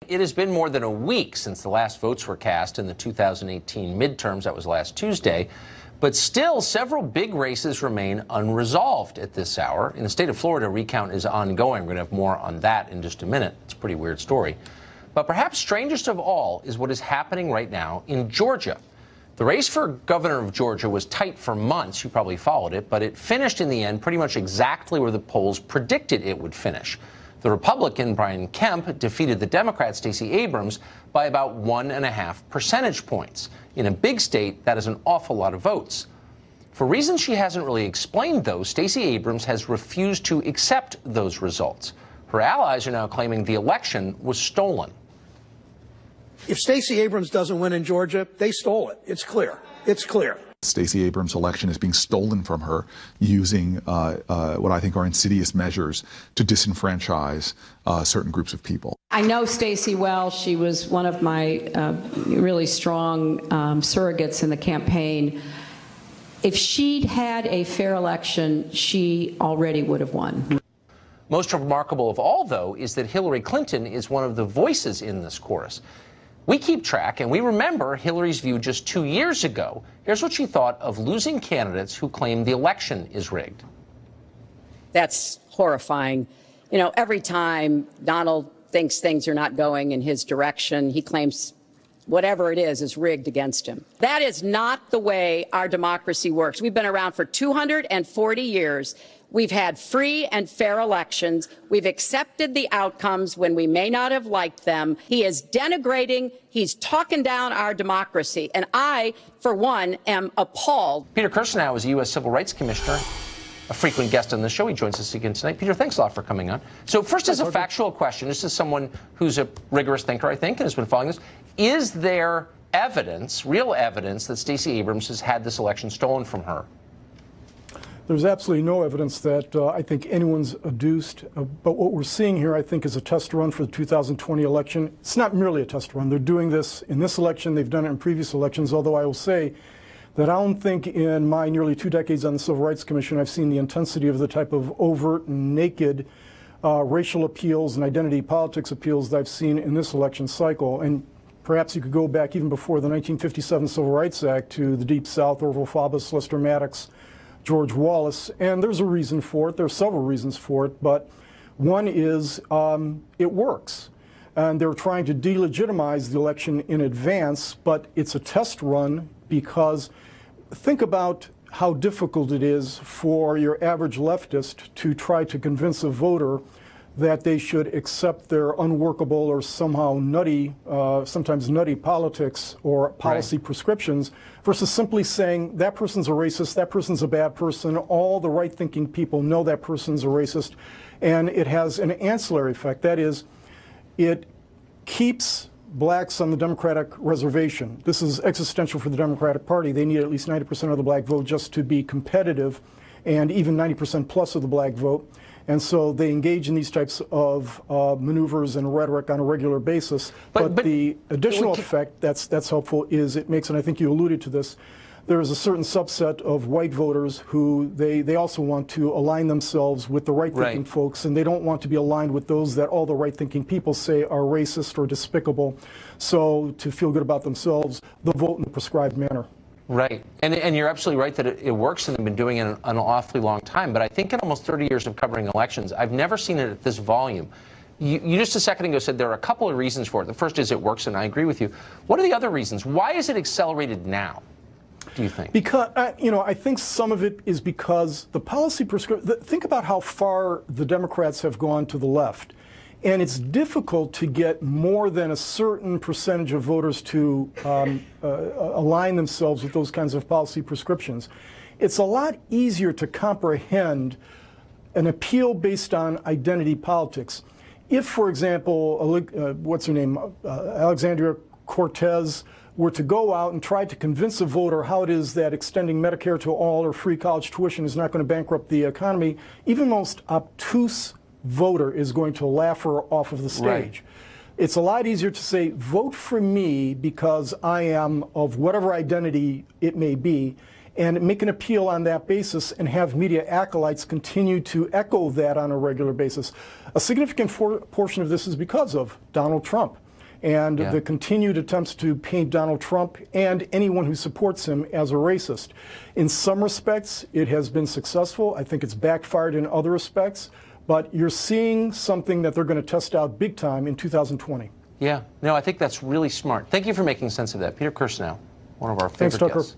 It has been more than a week since the last votes were cast in the 2018 midterms. That was last Tuesday. But still, several big races remain unresolved at this hour. In the state of Florida, recount is ongoing. We're going to have more on that in just a minute. It's a pretty weird story. But perhaps strangest of all is what is happening right now in Georgia. The race for governor of Georgia was tight for months. You probably followed it, but it finished in the end pretty much exactly where the polls predicted it would finish. The Republican, Brian Kemp, defeated the Democrat, Stacey Abrams, by about 1.5 percentage points. In a big state, that is an awful lot of votes. For reasons she hasn't really explained, though, Stacey Abrams has refused to accept those results. Her allies are now claiming the election was stolen. If Stacey Abrams doesn't win in Georgia, they stole it. It's clear. It's clear. Stacey Abrams' election is being stolen from her using what I think are insidious measures to disenfranchise certain groups of people. I know Stacey well. She was one of my really strong surrogates in the campaign. If she'd had a fair election, she already would have won. Most remarkable of all, though, is that Hillary Clinton is one of the voices in this chorus. We keep track, and we remember Hillary's view just 2 years ago. Here's what she thought of losing candidates who claim the election is rigged. That's horrifying. You know, every time Donald thinks things are not going in his direction, he claims whatever it is rigged against him. That is not the way our democracy works. We've been around for 240 years. We've had free and fair elections. We've accepted the outcomes when we may not have liked them. He is denigrating. He's talking down our democracy. And I, for one, am appalled. Peter Kirsanow is a U.S. Civil Rights Commissioner, a frequent guest on the show. He joins us again tonight. Peter, thanks a lot for coming on. So first, as a factual question, this is someone who's a rigorous thinker, I think, and has been following this. Is there evidence, real evidence, that Stacey Abrams has had this election stolen from her? There's absolutely no evidence that I think anyone's adduced. But what we're seeing here, I think, is a test run for the 2020 election. It's not merely a test run. They're doing this in this election. They've done it in previous elections, although I will say that I don't think in my nearly 2 decades on the Civil Rights Commission I've seen the intensity of the type of overt and naked racial appeals and identity politics appeals that I've seen in this election cycle. And perhaps you could go back even before the 1957 Civil Rights Act to the Deep South, Orville Faubus, Lester Maddox, George Wallace, and there's a reason for it. There are several reasons for it, but one is it works. And they're trying to delegitimize the election in advance, but it's a test run because think about how difficult it is for your average leftist to try to convince a voter that they should accept their unworkable or somehow nutty, sometimes nutty politics or policy prescriptions versus simply saying that person's a racist, that person's a bad person, all the right-thinking people know that person's a racist, and it has an ancillary effect. That is, it keeps blacks on the Democratic reservation. This is existential for the Democratic Party. They need at least 90% of the black vote just to be competitive, and even 90% plus of the black vote. And so they engage in these types of maneuvers and rhetoric on a regular basis. But the additional effect that's helpful is it makes, and I think you alluded to this, there is a certain subset of white voters who they also want to align themselves with the right-thinking folks, and they don't want to be aligned with those that all the right-thinking people say are racist or despicable. So to feel good about themselves, they'll vote in the prescribed manner. Right. And you're absolutely right that it works, and they've been doing it an awfully long time. But I think in almost 30 years of covering elections, I've never seen it at this volume. You just a second ago said there are a couple of reasons for it. The first is it works, and I agree with you. What are the other reasons? Why is it accelerated now, do you think? Because, I think some of it is because the policy think about how far the Democrats have gone to the left. And it's difficult to get more than a certain percentage of voters to align themselves with those kinds of policy prescriptions. It's a lot easier to comprehend an appeal based on identity politics. If, for example, what's her name, Alexandria Cortez were to go out and try to convince a voter how it is that extending Medicare to all or free college tuition is not going to bankrupt the economy, even most obtuse voter is going to laugh her off of the stage. Right. It's a lot easier to say, vote for me because I am of whatever identity it may be, and make an appeal on that basis and have media acolytes continue to echo that on a regular basis. A significant portion of this is because of Donald Trump. and the continued attempts to paint Donald Trump and anyone who supports him as a racist. In some respects, it has been successful. I think it's backfired in other respects. But you're seeing something that they're going to test out big time in 2020. Yeah. No, I think that's really smart. Thank you for making sense of that. Peter Kirsanow, one of our favorite guests. Thanks, Tucker.